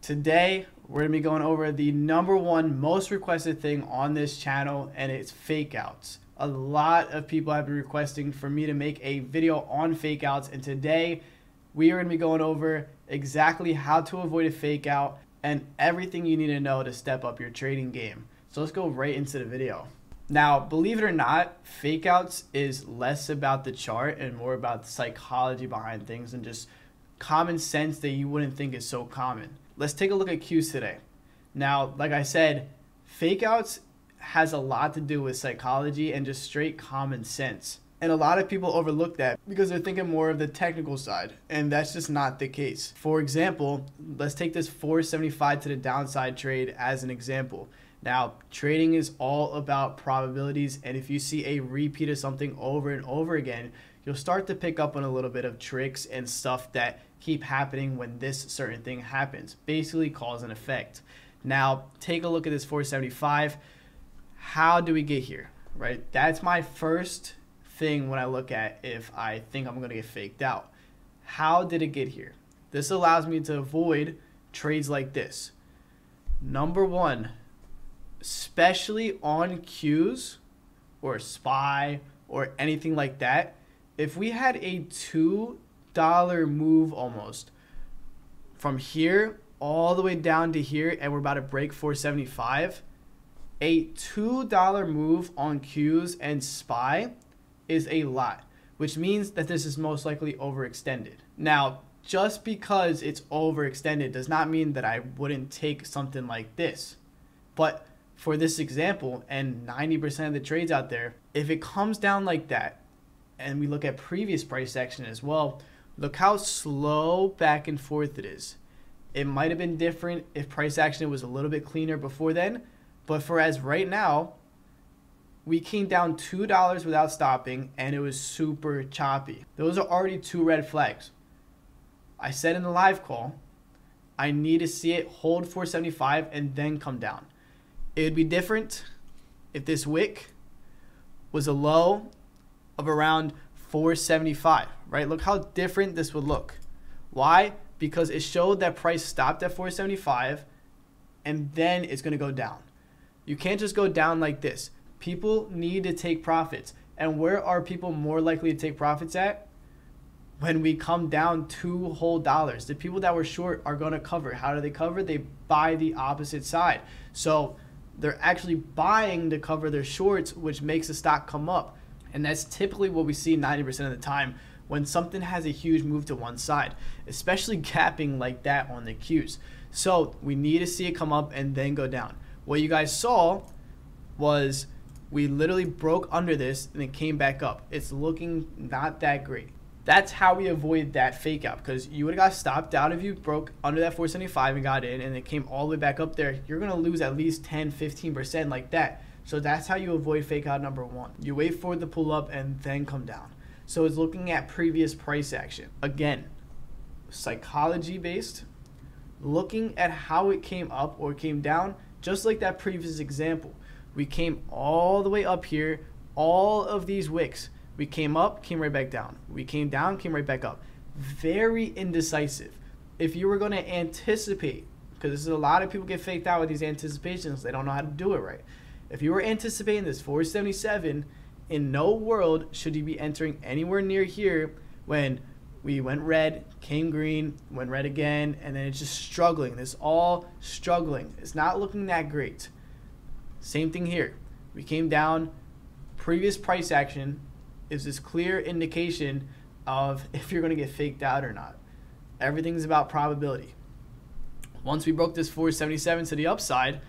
Today, we're going to be going over the #1 most requested thing on this channel, and it's fake outs. A lot of people have been requesting for me to make a video on fake outs, and today we are going to be going over exactly how to avoid a fake out and everything you need to know to step up your trading game. So let's go right into the video. Now, believe it or not, fake outs is less about the chart and more about the psychology behind things and just common sense that you wouldn't think is so common. Let's take a look at Qs today. Now, like I said, fake outs has a lot to do with psychology and just straight common sense. And a lot of people overlook that because they're thinking more of the technical side, and that's just not the case. For example, let's take this 475 to the downside trade as an example. Now, trading is all about probabilities, and if you see a repeat of something over and over again, you'll start to pick up on a little bit of tricks and stuff that keep happening when this certain thing happens. Basically, cause and effect. Now, take a look at this 475. How do we get here, right? That's my first thing when I look at if I think I'm going to get faked out. How did it get here? This allows me to avoid trades like this. #1, especially on Qs or SPY or anything like that, if we had a $2 move almost from here all the way down to here and we're about to break 475, a $2 move on Qs and SPY is a lot, which means that this is most likely overextended. Now, just because it's overextended does not mean that I wouldn't take something like this. But for this example, and 90% of the trades out there, if it comes down like that, and we look at previous price action as well, look how slow back and forth it is. It might have been different if price action was a little bit cleaner before then, but for as right now, we came down $2 without stopping, and it was super choppy. Those are already 2 red flags. I said in the live call, I need to see it hold 475 and then come down. It would be different if this wick was a low of around 475, right? Look how different this would look. Why? Because it showed that price stopped at 475 and then it's going to go down. You can't just go down like this. People need to take profits. And where are people more likely to take profits at? When we come down 2 whole dollars. The people that were short are going to cover. How do they cover? They buy the opposite side. So they're actually buying to cover their shorts, which makes the stock come up. And that's typically what we see 90% of the time when something has a huge move to one side, especially gapping like that on the Qs. So we need to see it come up and then go down. What you guys saw was we literally broke under this and it came back up. It's looking not that great. That's how we avoid that fake out, because you would have got stopped out if you broke under that 475 and got in and it came all the way back up there. You're going to lose at least 10-15% like that. So that's how you avoid fake out #1. You wait for it to pull up and then come down. So it's looking at previous price action. Again, psychology based, looking at how it came up or came down, just like that previous example. We came all the way up here, all of these wicks. We came up, came right back down. We came down, came right back up. Very indecisive. If you were going to anticipate, because this is a lot of people get faked out with these anticipations, they don't know how to do it right. If you were anticipating this 477, in no world should you be entering anywhere near here when we went red, came green, went red again, and then it's just struggling. It's all struggling. It's not looking that great. Same thing here. We came down. Previous price action is this clear indication of if you're going to get faked out or not. Everything's about probability. Once we broke this 477 to the upside,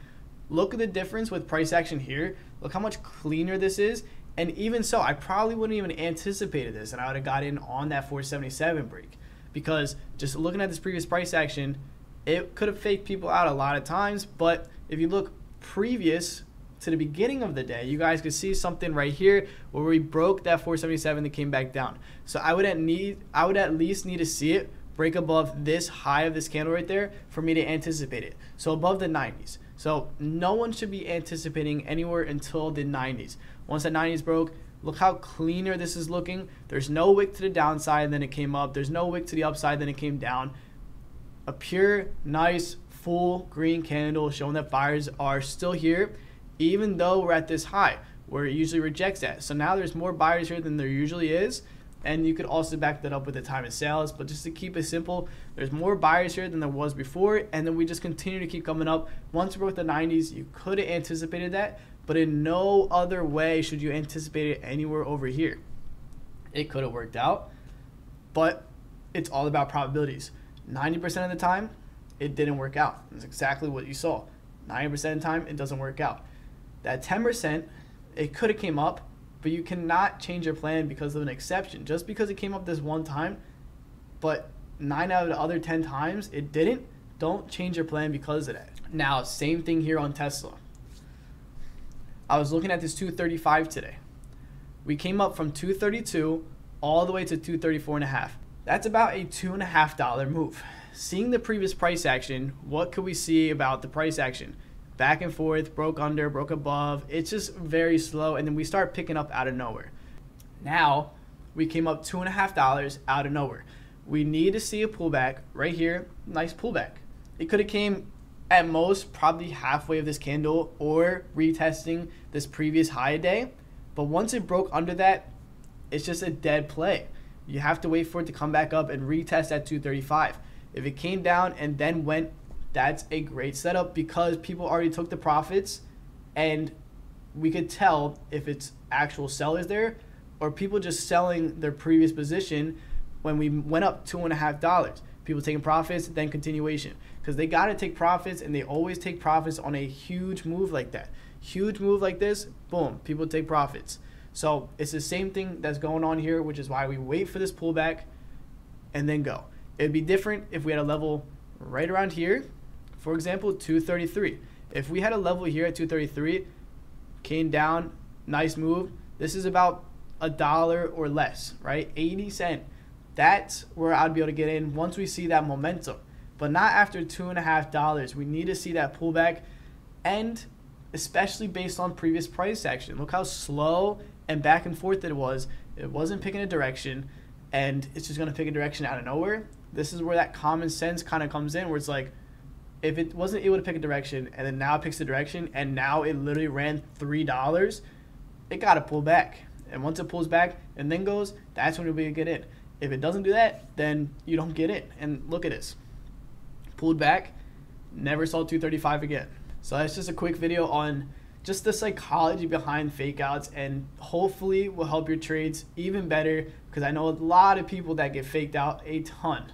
look at the difference with price action here. Look how much cleaner this is. And even so, I probably wouldn't even anticipated this, and I would have got in on that 477 break. Because just looking at this previous price action, it could have faked people out a lot of times. But if you look previous to the beginning of the day, you guys could see something right here where we broke that 477 that came back down. So I would at least need to see it break above this high of this candle right there for me to anticipate it. So above the 90s. So no one should be anticipating anywhere until the 90s. Once that 90s broke, look how cleaner this is looking. There's no wick to the downside, then it came up. There's no wick to the upside, then it came down. A pure, nice full green candle showing that buyers are still here, even though we're at this high where it usually rejects that. So now there's more buyers here than there usually is. And you could also back that up with the time of sales. But just to keep it simple, there's more buyers here than there was before. And then we just continue to keep coming up. Once we broke the 90s, you could have anticipated that. But in no other way should you anticipate it anywhere over here. It could have worked out. But it's all about probabilities. 90% of the time, it didn't work out. That's exactly what you saw. 90% of the time, it doesn't work out. That 10%, it could have came up. But you cannot change your plan because of an exception. Just because it came up this one time, but 9 out of the other 10 times it didn't, don't change your plan because of that. Now, same thing here on Tesla. I was looking at this 235 today. We came up from 232 all the way to 234.5. That's about a $2.50 move. Seeing the previous price action, what could we see about the price action? Back and forth, broke under, broke above. It's just very slow, and then we start picking up out of nowhere. Now, we came up $2.50 out of nowhere. We need to see a pullback right here. Nice pullback. It could have came at most probably halfway of this candle or retesting this previous high day. But once it broke under that, it's just a dead play. You have to wait for it to come back up and retest at 235. If it came down and then went, that's a great setup because people already took the profits and we could tell if it's actual sellers there or people just selling their previous position when we went up $2.50. People taking profits, then continuation. Because they got to take profits and they always take profits on a huge move like that. Huge move like this, boom, people take profits. So it's the same thing that's going on here, which is why we wait for this pullback and then go. It'd be different if we had a level right around here. For example, 233. If we had a level here at 233, came down, nice move. This is about $1 or less, right? 80 cents. That's where I'd be able to get in once we see that momentum. But not after $2.50. We need to see that pullback, and especially based on previous price action. Look how slow and back and forth it was. It wasn't picking a direction, and it's just going to pick a direction out of nowhere. This is where that common sense kind of comes in, where it's like, if it wasn't able to pick a direction and then now it picks the direction and now it literally ran $3, it got to pull back. And once it pulls back and then goes, that's when you'll be able to get in. If it doesn't do that, then you don't get in. And look at this. Pulled back, never saw 235 again. So that's just a quick video on just the psychology behind fake outs, and hopefully will help your trades even better because I know a lot of people that get faked out a ton.